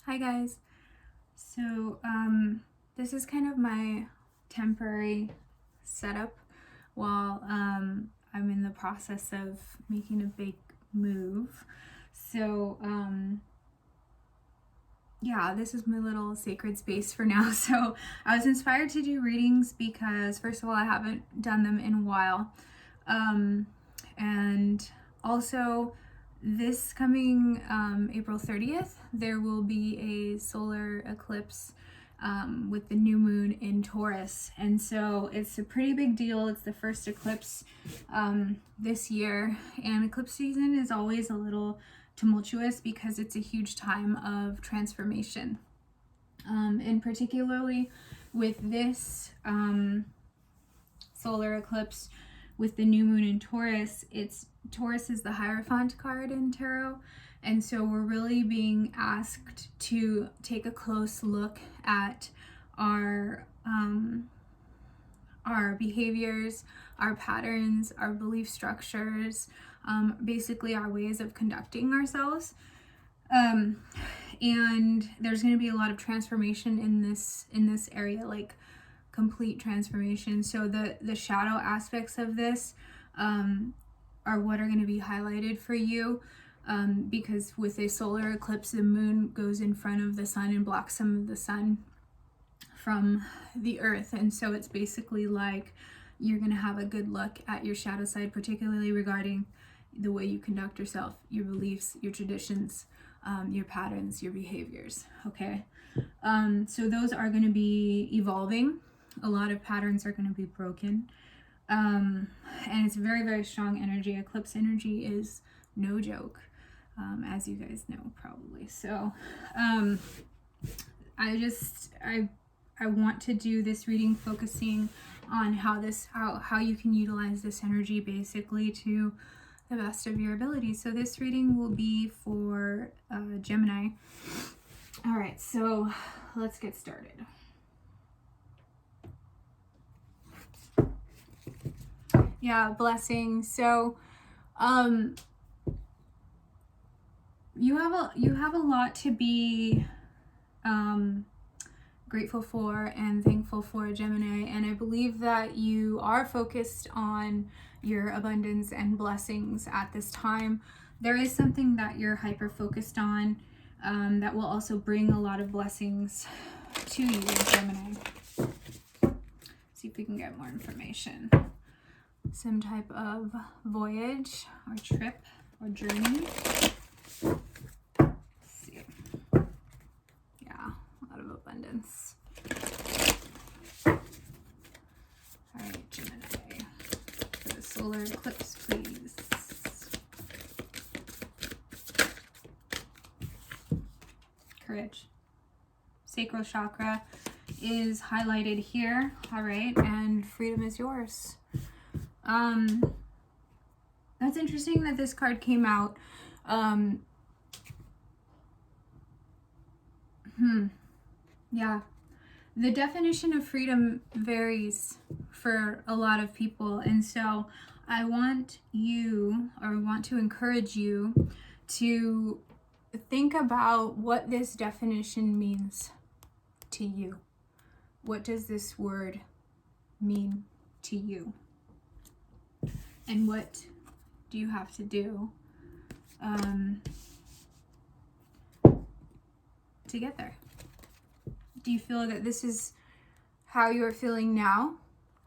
Hi guys. So this is kind of my temporary setup while I'm in the process of making a big move. So yeah, this is my little sacred space for now. So I was inspired to do readings because first of all, I haven't done them in a while. And also this coming April 30th, there will be a solar eclipse with the new moon in Taurus. And so it's a pretty big deal. It's the first eclipse this year. And eclipse season is always a little tumultuous because it's a huge time of transformation. And particularly with this solar eclipse with the new moon in Taurus, Taurus is the Hierophant card in tarot, and so we're really being asked to take a close look at our behaviors, our patterns, our belief structures, basically our ways of conducting ourselves. And there's going to be a lot of transformation in this area, like complete transformation. So the shadow aspects of this are what are going to be highlighted for you, because with a solar eclipse, the moon goes in front of the sun and blocks some of the sun from the earth. And so it's basically like you're going to have a good look at your shadow side, particularly regarding the way you conduct yourself, your beliefs, your traditions, your patterns, your behaviors. Okay. So those are going to be evolving. A lot of patterns are going to be broken. And it's very, very strong energy. Eclipse energy is no joke, as you guys know probably. So I want to do this reading focusing on how you can utilize this energy basically to the best of your ability. So this reading will be for Gemini. All right, so let's get started. Yeah, blessings. So you have a lot to be grateful for and thankful for, Gemini, and I believe that you are focused on your abundance and blessings at this time. There is something that you're hyper focused on that will also bring a lot of blessings to you, Gemini. See if we can get more information. Some type of voyage or trip or journey. Let's see. Yeah, a lot of abundance. All right, Gemini, for the solar eclipse, please. Courage. Sacral chakra is highlighted here. All right, and freedom is yours. That's interesting that this card came out. Yeah. The definition of freedom varies for a lot of people. And so I want to encourage you to think about what this definition means to you. What does this word mean to you? And what do you have to do to get there? Do you feel that this is how you're feeling now?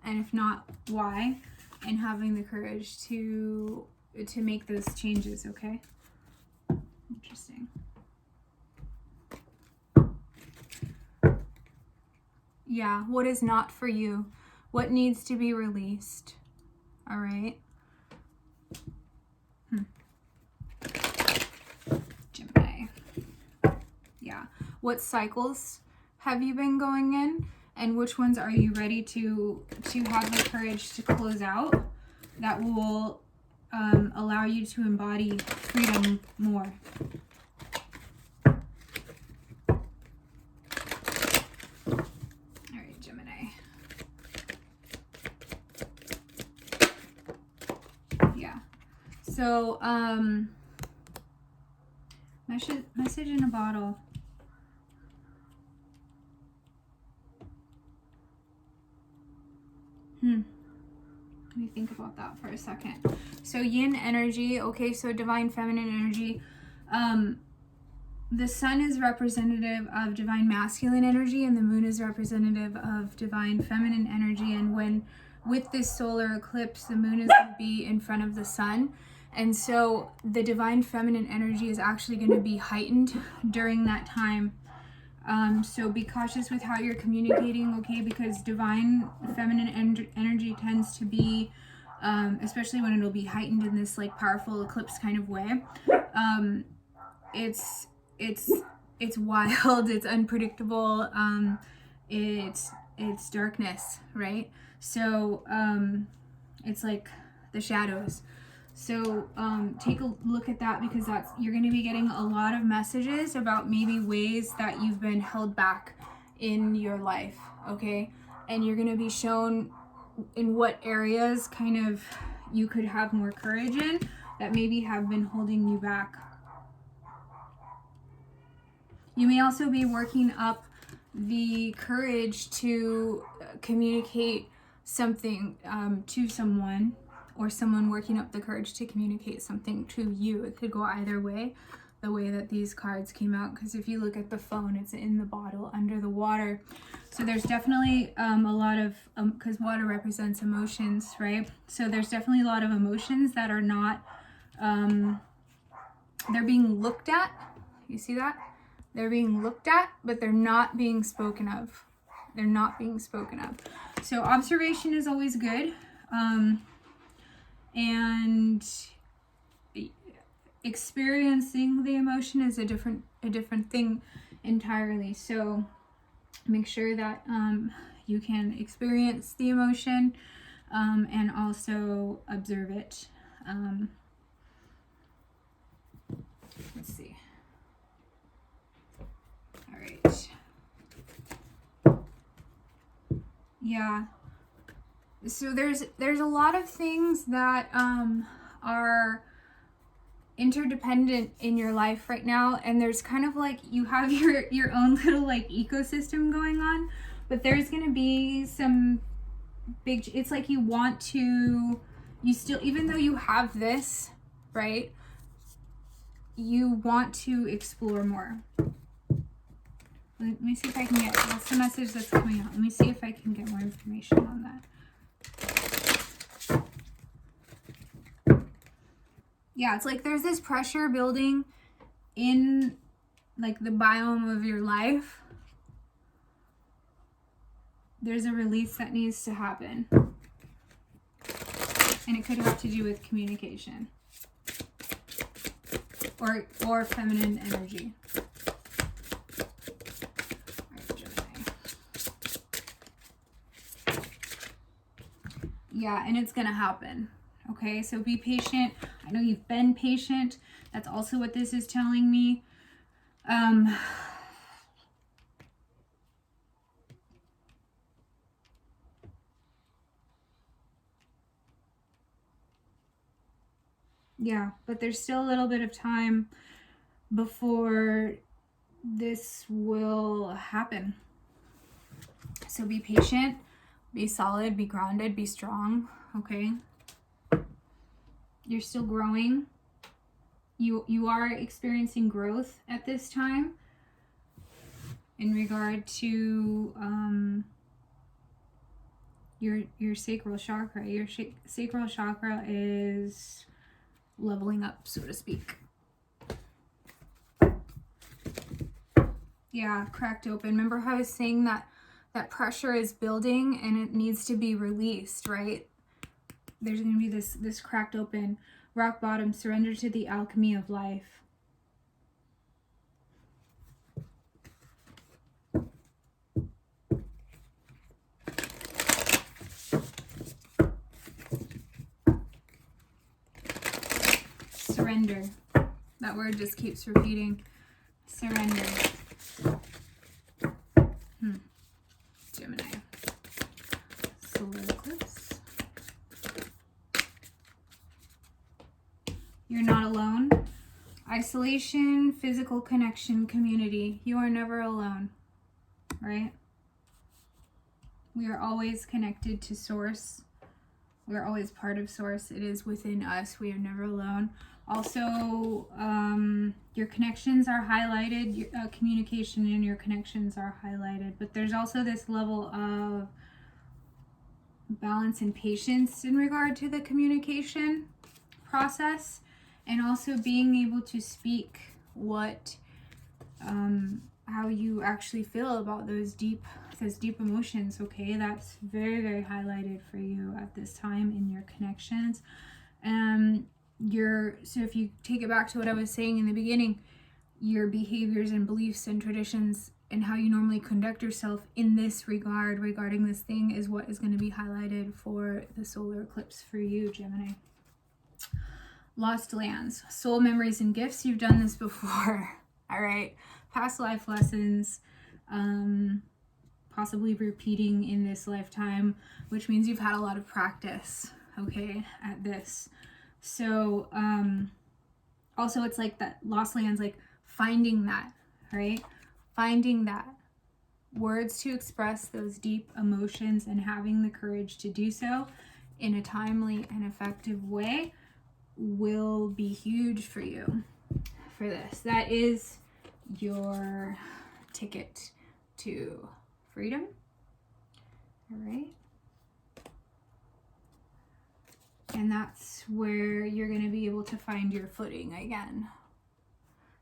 And if not, why? And having the courage to make those changes, okay? Interesting. Yeah, what is not for you? What needs to be released? All right. Gemini. Yeah. What cycles have you been going in? And which ones are you ready to have the courage to close out that will allow you to embody freedom more? All right, Gemini. Yeah. So, message in a bottle. Let me think about that for a second. So yin energy, okay, so divine feminine energy. The sun is representative of divine masculine energy, and the moon is representative of divine feminine energy. And when with this solar eclipse, the moon is going to be in front of the sun. And so the divine feminine energy is actually going to be heightened during that time. So be cautious with how you're communicating, okay? Because divine feminine energy tends to be, especially when it'll be heightened in this like powerful eclipse kind of way. It's wild, it's unpredictable, it's darkness, right? So it's like the shadows. So take a look at that, because you're going to be getting a lot of messages about maybe ways that you've been held back in your life, okay? And you're going to be shown in what areas kind of you could have more courage in that maybe have been holding you back. You may also be working up the courage to communicate something to someone, or someone working up the courage to communicate something to you. It could go either way, the way that these cards came out, because if you look at the phone, it's in the bottle under the water. So there's definitely a lot of, because water represents emotions, right? So there's definitely a lot of emotions that are not, they're being looked at. You see that? They're being looked at, but they're not being spoken of. They're not being spoken of. So observation is always good. And experiencing the emotion is a different thing entirely. So make sure that you can experience the emotion and also observe it. Let's see. All right. Yeah. So there's a lot of things that are interdependent in your life right now, and there's kind of like you have your own little like ecosystem going on, but there's going to be some big, it's like you still, even though you have this, right, you want to explore more. Let me see if I can get, that's the message that's coming out. Let me see if I can get more information on that. Yeah, it's like there's this pressure building in like the biome of your life. There's a release that needs to happen. And it could have to do with communication. Or feminine energy. Alright, Gemini. Yeah, and it's gonna happen. Okay, so be patient. I know you've been patient. That's also what this is telling me. Yeah, but there's still a little bit of time before this will happen. So be patient, be solid, be grounded, be strong, okay? You're still growing. You are experiencing growth at this time in regard to your sacral chakra. Your sacral chakra is leveling up, so to speak. Yeah, cracked open. Remember how I was saying that pressure is building and it needs to be released, right? There's going to be this cracked open, rock bottom, surrender to the alchemy of life. Surrender. That word just keeps repeating. Surrender. Gemini. Solar eclipse. You're not alone. Isolation, physical connection, community. You are never alone, right? We are always connected to source, We're always part of source. It is within us. We are never alone. Also, your connections are highlighted. Your communication and your connections are highlighted. But there's also this level of balance and patience in regard to the communication process, and also being able to speak what how you actually feel about those deep emotions. Okay, that's very, very highlighted for you at this time in your connections. So if you take it back to what I was saying in the beginning, your behaviors and beliefs and traditions and how you normally conduct yourself in this regard regarding this thing is what is going to be highlighted for the solar eclipse for you, Gemini. Lost lands, soul memories and gifts. You've done this before. All right, past life lessons, possibly repeating in this lifetime, which means you've had a lot of practice, okay, at this. So also it's like that lost lands, like finding that, right? Finding that words to express those deep emotions and having the courage to do so in a timely and effective way will be huge for you for this. That is your ticket to freedom. All right. And that's where you're going to be able to find your footing again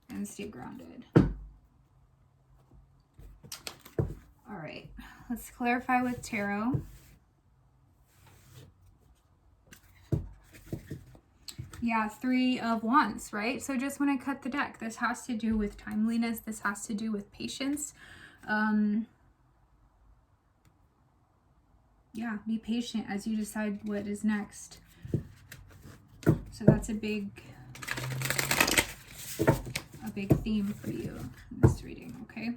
and stay grounded. All right, let's clarify with tarot. Yeah, 3 of Wands, right? So just when I cut the deck, this has to do with timeliness. This has to do with patience. Yeah, be patient as you decide what is next. So that's a big theme for you in this reading, okay?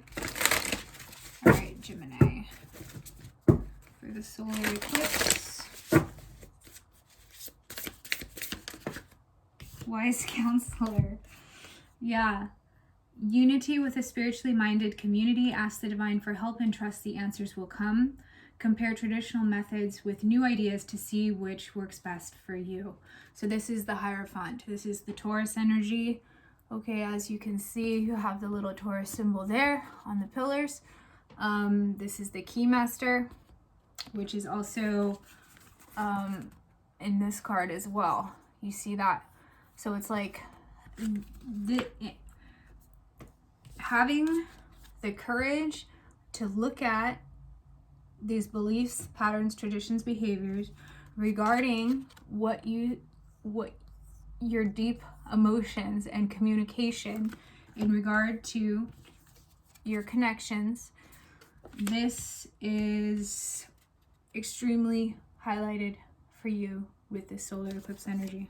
All right, Gemini, for the solar eclipse. Wise counselor. Yeah. Unity with a spiritually minded community. Ask the divine for help and trust the answers will come. Compare traditional methods with new ideas to see which works best for you. So this is the Hierophant. This is the Taurus energy. Okay, as you can see, you have the little Taurus symbol there on the pillars. This is the Keymaster, which is also in this card as well. You see that? So it's like having the courage to look at these beliefs, patterns, traditions, behaviors regarding what your deep emotions and communication in regard to your connections. This is extremely highlighted for you with this solar eclipse energy.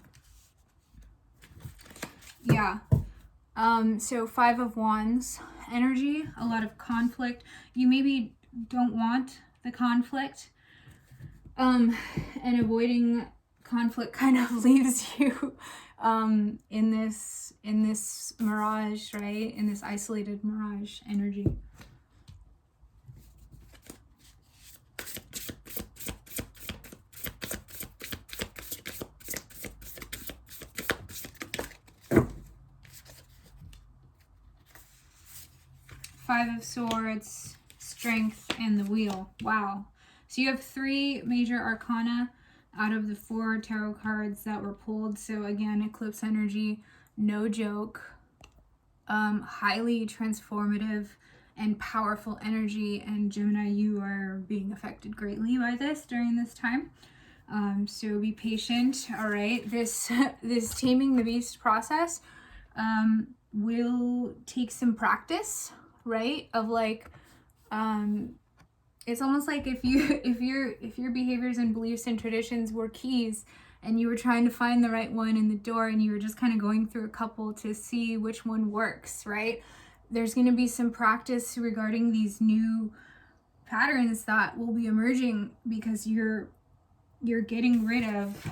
Yeah. So 5 of Wands energy, a lot of conflict. You maybe don't want the conflict, and avoiding conflict kind of leaves you in this mirage, right? In this isolated mirage energy. Five of Swords, Strength, and the Wheel. Wow. So you have 3 major arcana out of the 4 tarot cards that were pulled. So again, eclipse energy, no joke. Highly transformative and powerful energy. And Gemini, you are being affected greatly by this during this time. So be patient. All right. This taming the beast process will take some practice, right? Of like, it's almost like if your behaviors and beliefs and traditions were keys and you were trying to find the right one in the door and you were just kind of going through a couple to see which one works, right? There's going to be some practice regarding these new patterns that will be emerging because you're getting rid of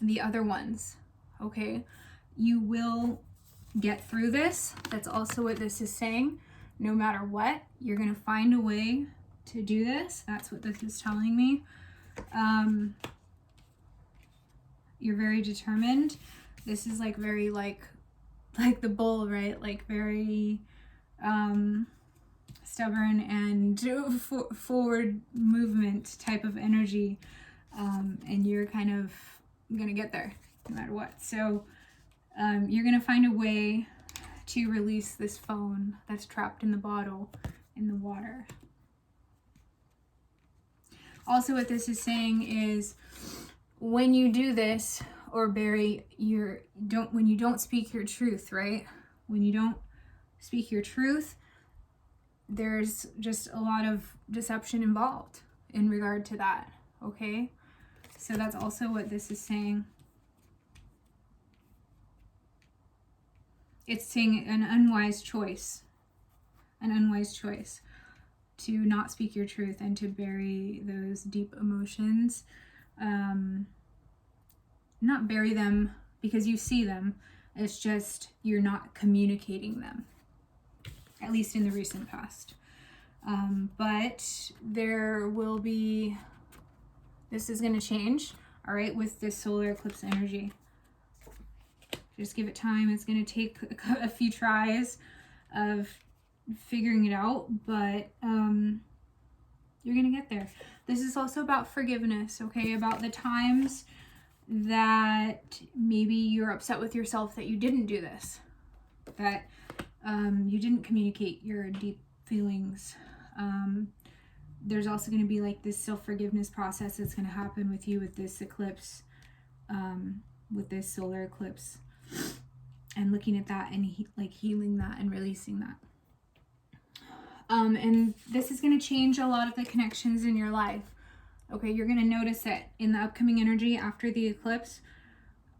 the other ones, okay? You will get through this. That's also what this is saying. No matter what, you're going to find a way to do this. That's what this is telling me. You're very determined. This is like very like the bull, right? Like very stubborn and forward movement type of energy. And you're kind of gonna get there no matter what. So you're gonna find a way to release this phone that's trapped in the bottle in the water. Also, what this is saying is when you do this or bury when you don't speak your truth, right? When you don't speak your truth, there's just a lot of deception involved in regard to that, okay? So that's also what this is saying. It's saying an unwise choice to not speak your truth and to bury those deep emotions. Not bury them because you see them. It's just you're not communicating them, at least in the recent past. But there will be, this is going to change, all right, with this solar eclipse energy. Just give it time. It's going to take a few tries of figuring it out, but you're going to get there. This is also about forgiveness, okay? About the times that maybe you're upset with yourself that you didn't do this, that you didn't communicate your deep feelings. There's also going to be like this self-forgiveness process that's going to happen with you with this eclipse, with this solar eclipse, and looking at that and healing that and releasing that. And this is going to change a lot of the connections in your life. Okay, you're going to notice that in the upcoming energy after the eclipse,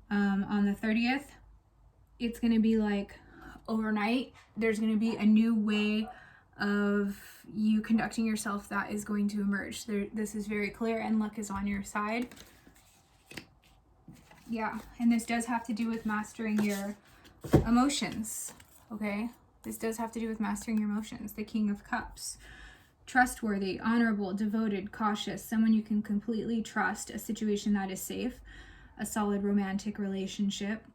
on the 30th, it's going to be like overnight. There's going to be a new way of you conducting yourself that is going to emerge. This is very clear, and luck is on your side. Yeah, and this does have to do with mastering your emotions, okay? This does have to do with mastering your emotions. The King of Cups. Trustworthy, honorable, devoted, cautious, someone you can completely trust, a situation that is safe, a solid romantic relationship,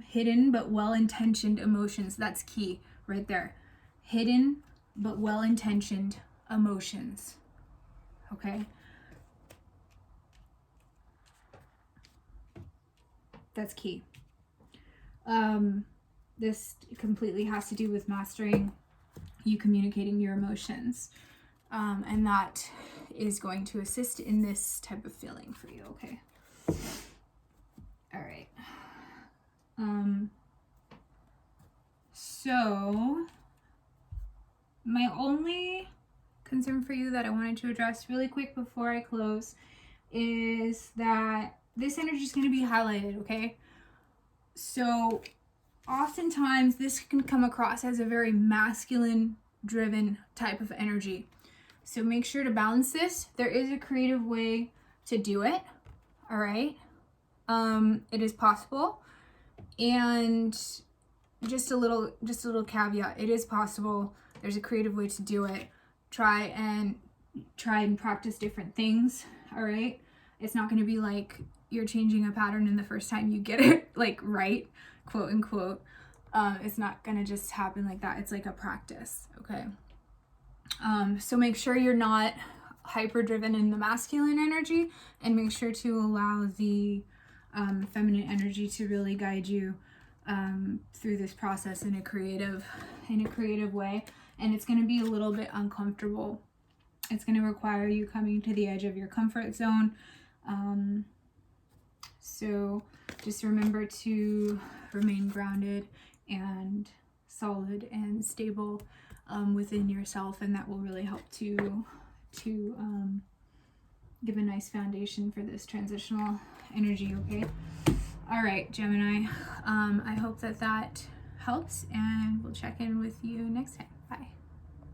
hidden but well-intentioned emotions. That's key right there. Hidden but well-intentioned emotions. Okay? That's key. This completely has to do with mastering you communicating your emotions, and that is going to assist in this type of feeling for you. Okay, all right. So my only concern for you that I wanted to address really quick before I close is that this energy is going to be highlighted. Okay, so oftentimes this can come across as a very masculine driven type of energy. So make sure to balance this. There is a creative way to do it. All right. It is possible. And just a little caveat. It is possible. There's a creative way to do it. Try and practice different things. All right. It's not going to be like you're changing a pattern and the first time you get it like right, quote unquote. It's not gonna just happen like that. It's like a practice, okay? So make sure you're not hyper driven in the masculine energy, and make sure to allow the feminine energy to really guide you through this process in a creative way. And it's gonna be a little bit uncomfortable. It's gonna require you coming to the edge of your comfort zone. So just remember to remain grounded and solid and stable within yourself, and that will really help to give a nice foundation for this transitional energy. Okay, all right, Gemini, I hope that helps, and we'll check in with you next time.